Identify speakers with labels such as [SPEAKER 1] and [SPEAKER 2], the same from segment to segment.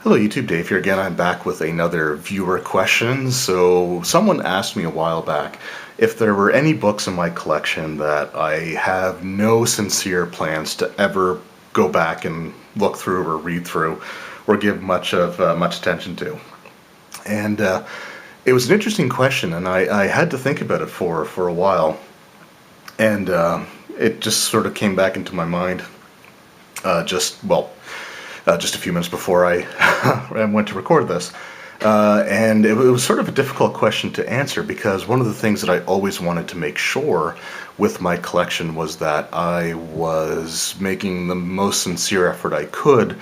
[SPEAKER 1] Hello YouTube, Dave here again. I'm back with another viewer question. So someone asked me a while back if there were any books in my collection that I have no sincere plans to ever go back and look through or read through or give much attention to. And it was an interesting question, and I had to think about it for a while. And it just sort of came back into my mind just a few minutes before I I went to record this. And it was sort of a difficult question to answer because one of the things that I always wanted to make sure with my collection was that I was making the most sincere effort I could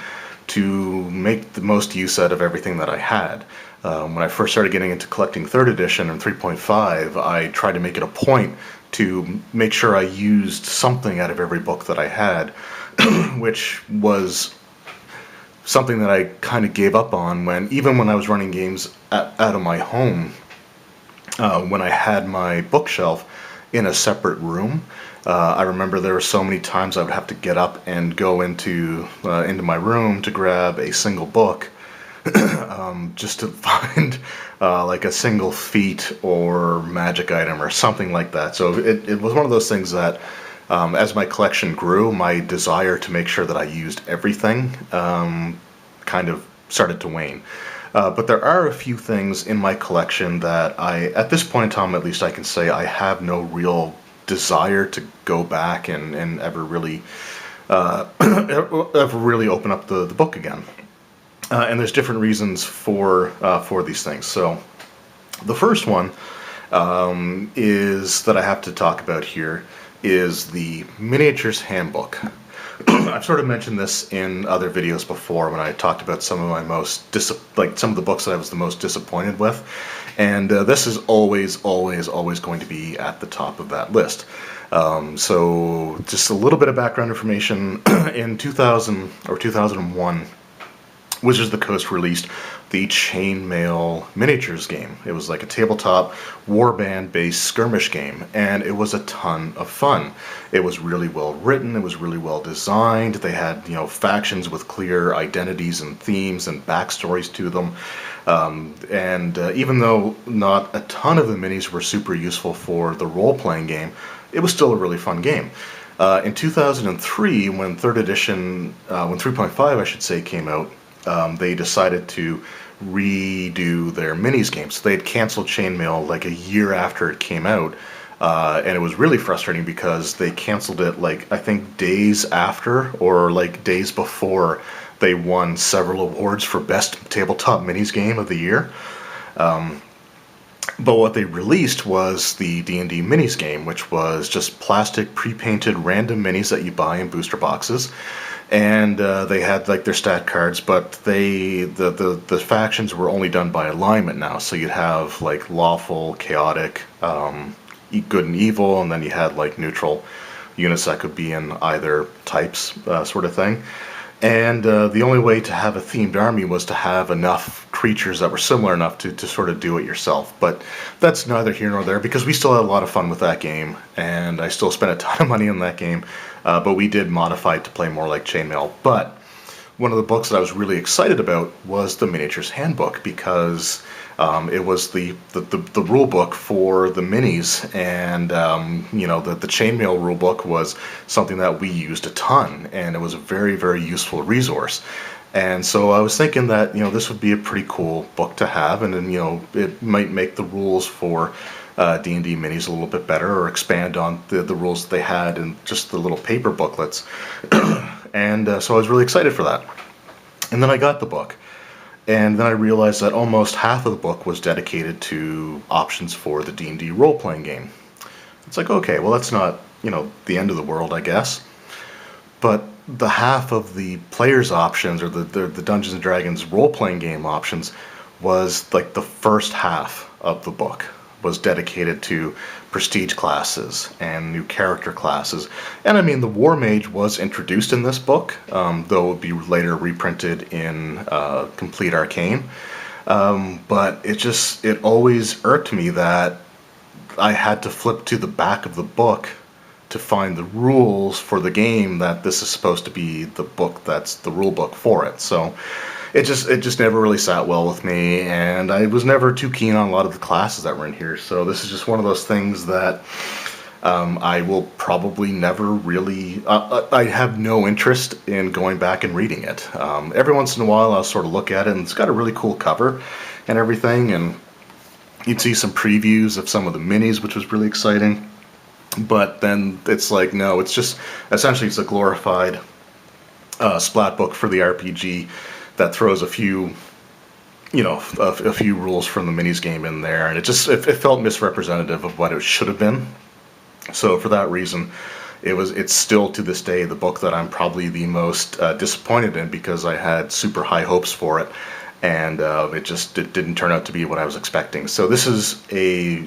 [SPEAKER 1] to make the most use out of everything that I had. When I first started getting into collecting 3rd edition and 3.5, I tried to make it a point to make sure I used something out of every book that I had, which was something that I kind of gave up on even when I was running games out of my home, when I had my bookshelf in a separate room. I remember there were so many times I would have to get up and go into my room to grab a single book, just to find like a single feat or magic item or something like that. So it was one of those things that as my collection grew, my desire to make sure that I used everything kind of started to wane. But there are a few things in my collection that at this point in time at least, I can say I have no real desire to go back and ever really ever really open up the book again. And there's different reasons for these things. So the first one is that I have to talk about here is the Miniatures Handbook. I've sort of mentioned this in other videos before when I talked about some of my some of the books that I was the most disappointed with, and this is always going to be at the top of that list. So just a little bit of background information. In 2000 or 2001, Wizards of the Coast released the Chainmail Miniatures game. It was like a tabletop warband-based skirmish game, and it was a ton of fun. It was really well written, it was really well designed, they had, factions with clear identities and themes and backstories to them. Even though not a ton of the minis were super useful for the role-playing game, it was still a really fun game. In 2003, when 3rd edition, when 3.5 I should say, came out, they decided to redo their minis game. So they had canceled Chainmail like a year after it came out, and it was really frustrating because they canceled it I think days after or days before they won several awards for best tabletop minis game of the year. But what they released was the D&D minis game, which was just plastic pre-painted random minis that you buy in booster boxes. And they had their stat cards, but the factions were only done by alignment now. So you'd have lawful, chaotic, good and evil, and then you had neutral units that could be in either types, sort of thing. And the only way to have a themed army was to have enough creatures that were similar enough to sort of do it yourself. But that's neither here nor there because we still had a lot of fun with that game, and I still spent a ton of money on that game. But we did modify it to play more like Chainmail. But one of the books that I was really excited about was the Miniatures Handbook because it was the rule book for the minis, and the Chainmail rule book was something that we used a ton, and it was a very, very useful resource. And so I was thinking that this would be a pretty cool book to have, and then it might make the rules for D&D minis a little bit better, or expand on the rules that they had in just the little paper booklets. And so I was really excited for that. And then I got the book. And then I realized that almost half of the book was dedicated to options for the D&D role-playing game. It's okay, well that's not, the end of the world, I guess. But the half of the player's options, or the Dungeons & Dragons role-playing game options, was the first half of the book was dedicated to prestige classes and new character classes. And I mean, the War Mage was introduced in this book, though it would be later reprinted in Complete Arcane. But it always irked me that I had to flip to the back of the book to find the rules for the game that this is supposed to be the book that's the rule book for it. So it just never really sat well with me, and I was never too keen on a lot of the classes that were in here. So this is just one of those things that I will probably never really. I have no interest in going back and reading it. Every once in a while, I'll sort of look at it, and it's got a really cool cover and everything, and you'd see some previews of some of the minis, which was really exciting. But then it's like, no, it's just essentially it's a glorified splat book for the RPG that throws a few, a few rules from the minis game in there, and it felt misrepresentative of what it should have been. So for that reason, it's still to this day the book that I'm probably the most disappointed in, because I had super high hopes for it, and it didn't turn out to be what I was expecting. So this is a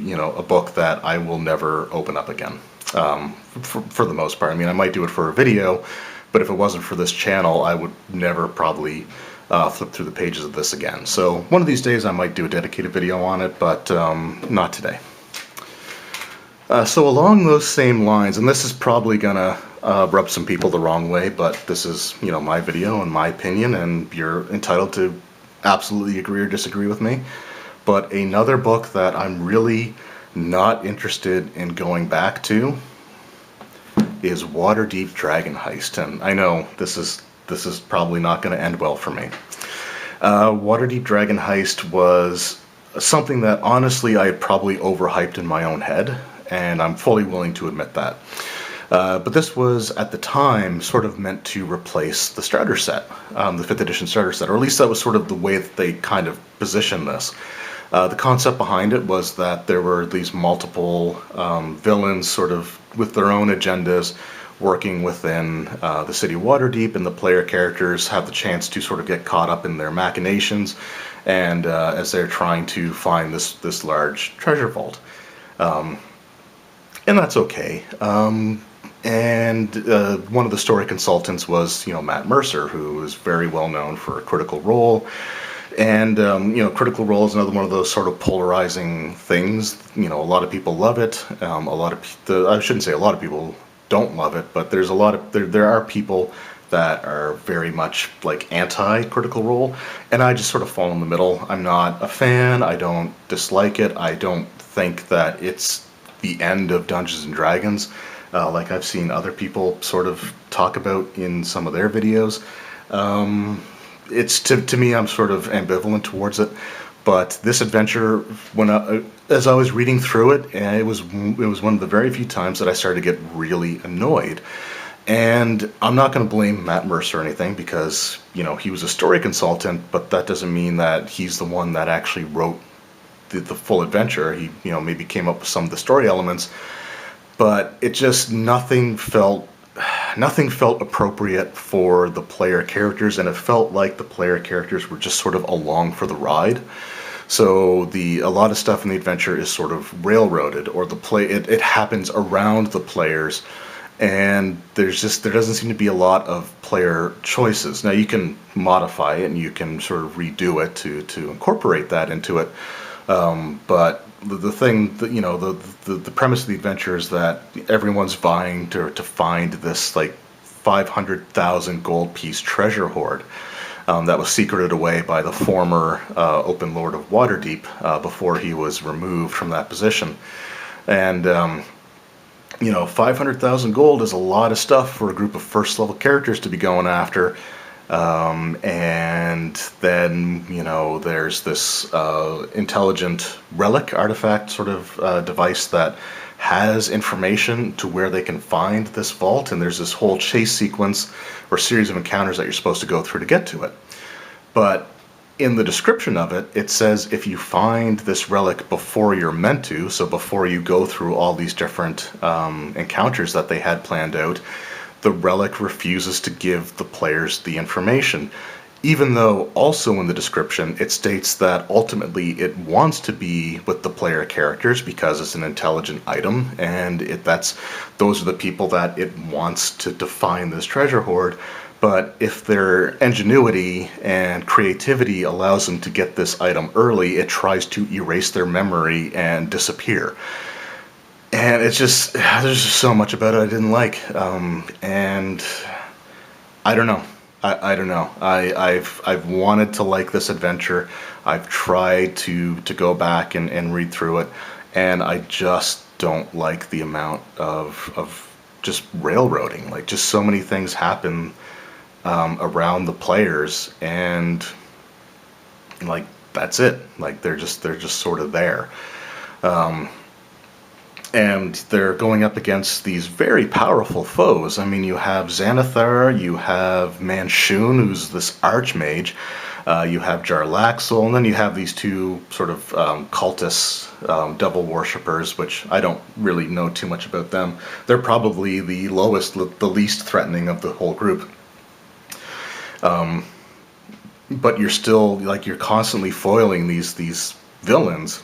[SPEAKER 1] book that I will never open up again, for the most part. I mean, I might do it for a video, but if it wasn't for this channel, I would never probably flip through the pages of this again. So one of these days I might do a dedicated video on it, but not today. So along those same lines, and this is probably gonna rub some people the wrong way, but this is, my video and my opinion, and you're entitled to absolutely agree or disagree with me. But another book that I'm really not interested in going back to is Waterdeep Dragon Heist, and I know this is probably not going to end well for me. Waterdeep Dragon Heist was something that honestly I had probably overhyped in my own head, and I'm fully willing to admit that. But this was, at the time, sort of meant to replace the starter set, the 5th edition starter set, or at least that was sort of the way that they kind of positioned this. The concept behind it was that there were these multiple villains sort of with their own agendas working within the city of Waterdeep, and the player characters have the chance to sort of get caught up in their machinations, and as they're trying to find this large treasure vault. And that's okay. And one of the story consultants was, Matt Mercer, who is very well known for Critical Role. And, Critical Role is another one of those sort of polarizing things. A lot of people love it. I shouldn't say a lot of people don't love it, but there are people that are very much like anti-Critical Role, and I just sort of fall in the middle. I'm not a fan. I don't dislike it. I don't think that it's the end of Dungeons and Dragons, like I've seen other people sort of talk about in some of their videos. It's to me, I'm sort of ambivalent towards it. But this adventure, as I was reading through it, and it was one of the very few times that I started to get really annoyed. And I'm not going to blame Matt Mercer or anything, because he was a story consultant, but that doesn't mean that he's the one that actually wrote the full adventure. He maybe came up with some of the story elements, but it just nothing felt appropriate for the player characters, and it felt like the player characters were just sort of along for the ride. So a lot of stuff in the adventure is sort of railroaded, or it happens around the players, and there doesn't seem to be a lot of player choices. Now you can modify it and you can sort of redo it to incorporate that into it, but the thing that the premise of the adventure is that everyone's vying to find this like 500,000 gold piece treasure hoard that was secreted away by the former Open Lord of Waterdeep before he was removed from that position. And 500,000 gold is a lot of stuff for a group of first level characters to be going after. And then there's this intelligent relic artifact sort of device that has information to where they can find this vault, and there's this whole chase sequence or series of encounters that you're supposed to go through to get to it. But in the description of it, it says if you find this relic before you're meant to, so before you go through all these different encounters that they had planned out, the relic refuses to give the players the information, even though also in the description it states that ultimately it wants to be with the player characters because it's an intelligent item, and those are the people that it wants to find this treasure hoard. But if their ingenuity and creativity allows them to get this item early, it tries to erase their memory and disappear. And there's just so much about it I didn't like, and I don't know. I don't know. I've wanted to like this adventure. I've tried to go back and read through it, and I just don't like the amount of just railroading. Like, just so many things happen around the players, and like that's it. Like, they're just sort of there. And they're going up against these very powerful foes. I mean, you have Xanathar, you have Manchun, who's this archmage, you have Jarlaxle, and then you have these two sort of cultists, devil worshippers, which I don't really know too much about them. They're probably the least threatening of the whole group. But you're still, like, you're constantly foiling these villains,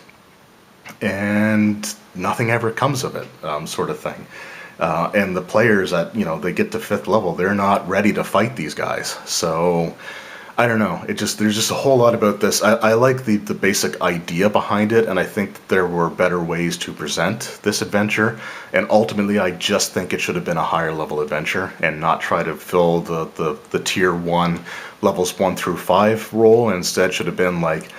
[SPEAKER 1] and nothing ever comes of it, sort of thing. And the players they get to 5th level, they're not ready to fight these guys. So I don't know. There's just a whole lot about this. I like the basic idea behind it, and I think that there were better ways to present this adventure. And ultimately, I just think it should have been a higher level adventure and not try to fill the tier 1, levels 1 through 5 role. And instead should have been like,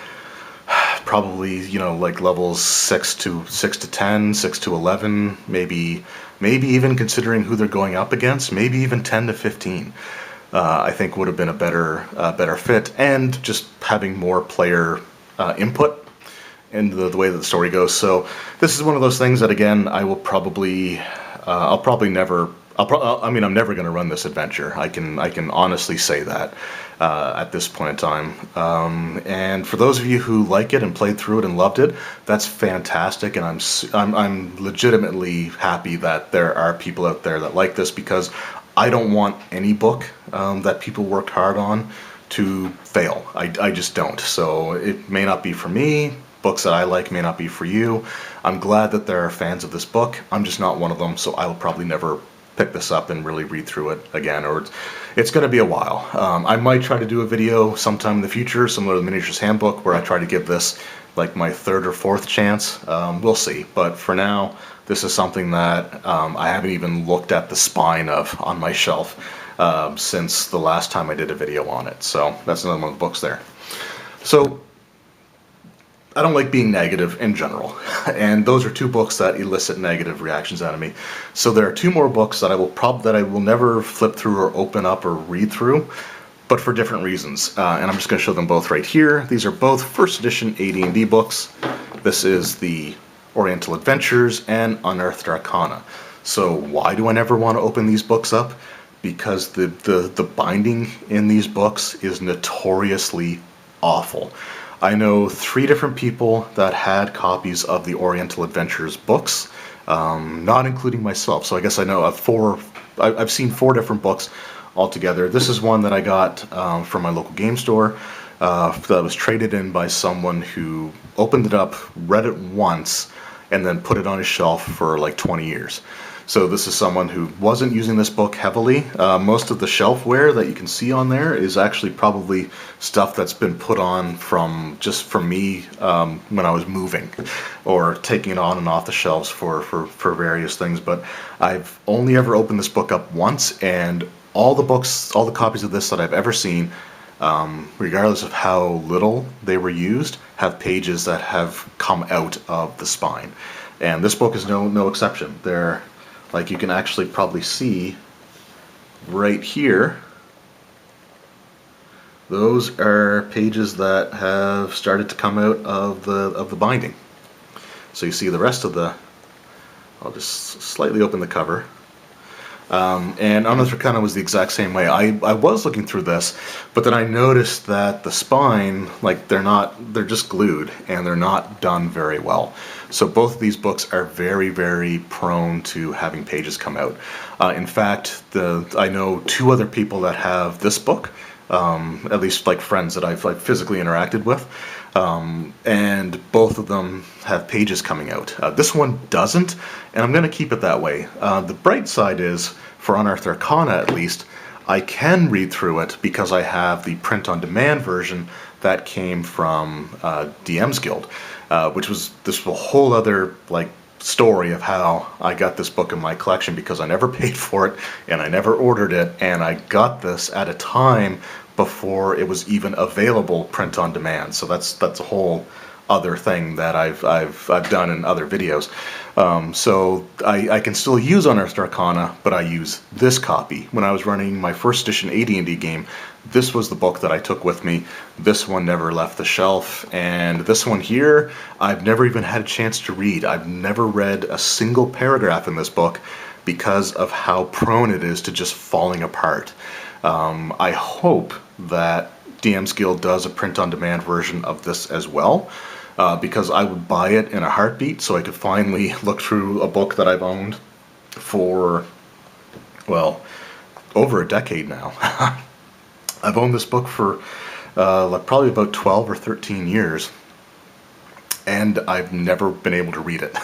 [SPEAKER 1] probably, like levels 6 to 10, 6 to 11, maybe even considering who they're going up against, maybe even 10 to 15. I think would have been a better fit, and just having more player input in the way that the story goes. So this is one of those things that, again, I'll probably never. I'm never going to run this adventure. I can honestly say that at this point in time. And for those of you who like it and played through it and loved it, that's fantastic. And I'm legitimately happy that there are people out there that like this, because I don't want any book that people worked hard on to fail. I just don't. So it may not be for me. Books that I like may not be for you. I'm glad that there are fans of this book. I'm just not one of them, so I will probably never pick this up and really read through it again, or it's going to be a while. I might try to do a video sometime in the future, similar to the Miniatures Handbook, where I try to give this like my 3rd or 4th chance. We'll see. But for now, this is something that I haven't even looked at the spine of on my shelf since the last time I did a video on it. So that's another one of the books there. So I don't like being negative in general, and those are 2 books that elicit negative reactions out of me. So there are 2 more books that I will never flip through or open up or read through, but for different reasons. And I'm just going to show them both right here. These are both 1st edition AD&D books. This is the Oriental Adventures and Unearthed Arcana. So why do I never want to open these books up? Because the binding in these books is notoriously awful. I know 3 different people that had copies of the Oriental Adventures books, not including myself. So I guess I know I've seen 4 different books altogether. This is one that I got from my local game store that was traded in by someone who opened it up, read it once, and then put it on his shelf for like 20 years. So this is someone who wasn't using this book heavily. Most of the shelfware that you can see on there is actually probably stuff that's been put on from me when I was moving, or taking it on and off the shelves for various things. But I've only ever opened this book up once, and all the copies of this that I've ever seen, regardless of how little they were used, have pages that have come out of the spine. And this book is no exception. Like, you can actually probably see right here, those are pages that have started to come out of the binding. So you see the rest of I'll just slightly open the cover. And Unearthed Arcana was the exact same way. I was looking through this, but then I noticed that the spine, like, they're just glued, and they're not done very well. So both of these books are very, very prone to having pages come out. In fact, I know 2 other people that have this book, at least like friends that I've physically interacted with, and both of them have pages coming out. This one doesn't, and I'm going to keep it that way. The bright side is, for Unearthed Arcana at least, I can read through it because I have the print-on-demand version that came from DM's Guild, which was a whole other story of how I got this book in my collection, because I never paid for it and I never ordered it, and I got this at a time before it was even available print on demand. So that's a whole other thing that I've done in other videos. So I can still use Unearthed Arcana, but I use this copy. When I was running my first edition AD&D game, this was the book that I took with me. This one never left the shelf, and this one here, I've never even had a chance to read. I've never read a single paragraph in this book because of how prone it is to just falling apart. I hope that DM's Guild does a print-on-demand version of this as well, because I would buy it in a heartbeat, so I could finally look through a book that I've owned for, well, over a decade now. I've owned this book for like probably about 12 or 13 years, and I've never been able to read it.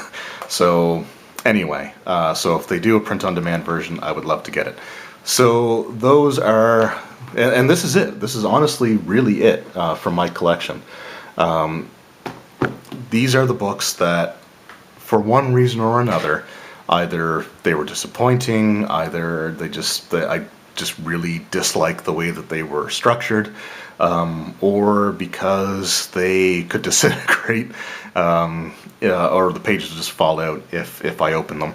[SPEAKER 1] So anyway, so if they do a print-on-demand version, I would love to get it. So those are, and this is it. This is honestly really it from my collection. These are the books that, for one reason or another, either they were disappointing, either I just really disliked the way that they were structured, or because they could disintegrate, or the pages just fall out if I open them.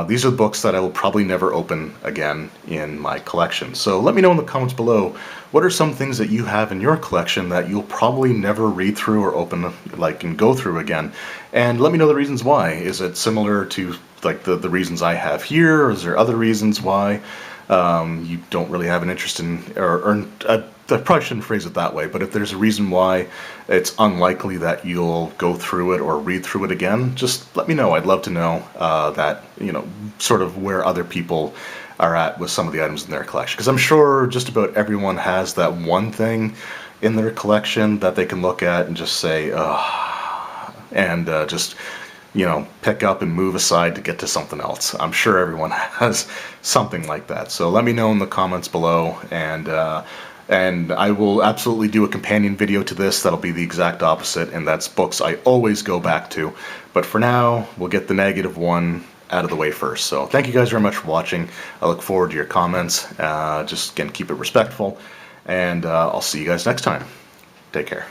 [SPEAKER 1] These are the books that I will probably never open again in my collection. So let me know in the comments below, what are some things that you have in your collection that you'll probably never read through or open, like, and go through again? And let me know the reasons why. Is it similar to like the reasons I have here, or is there other reasons why you don't really have an interest in, or I probably shouldn't phrase it that way, but if there's a reason why it's unlikely that you'll go through it or read through it again, just let me know. I'd love to know that, you know, sort of where other people are at with some of the items in their collection. Because I'm sure just about everyone has that one thing in their collection that they can look at and just say, ugh, and just, you know, pick up and move aside to get to something else. I'm sure everyone has something like that. So let me know in the comments below, and I will absolutely do a companion video to this that'll be the exact opposite, and that's books I always go back to. But for now, we'll get the negative one out of the way first. So thank you guys very much for watching. I look forward to your comments. Just, again, keep it respectful, and I'll see you guys next time. Take care.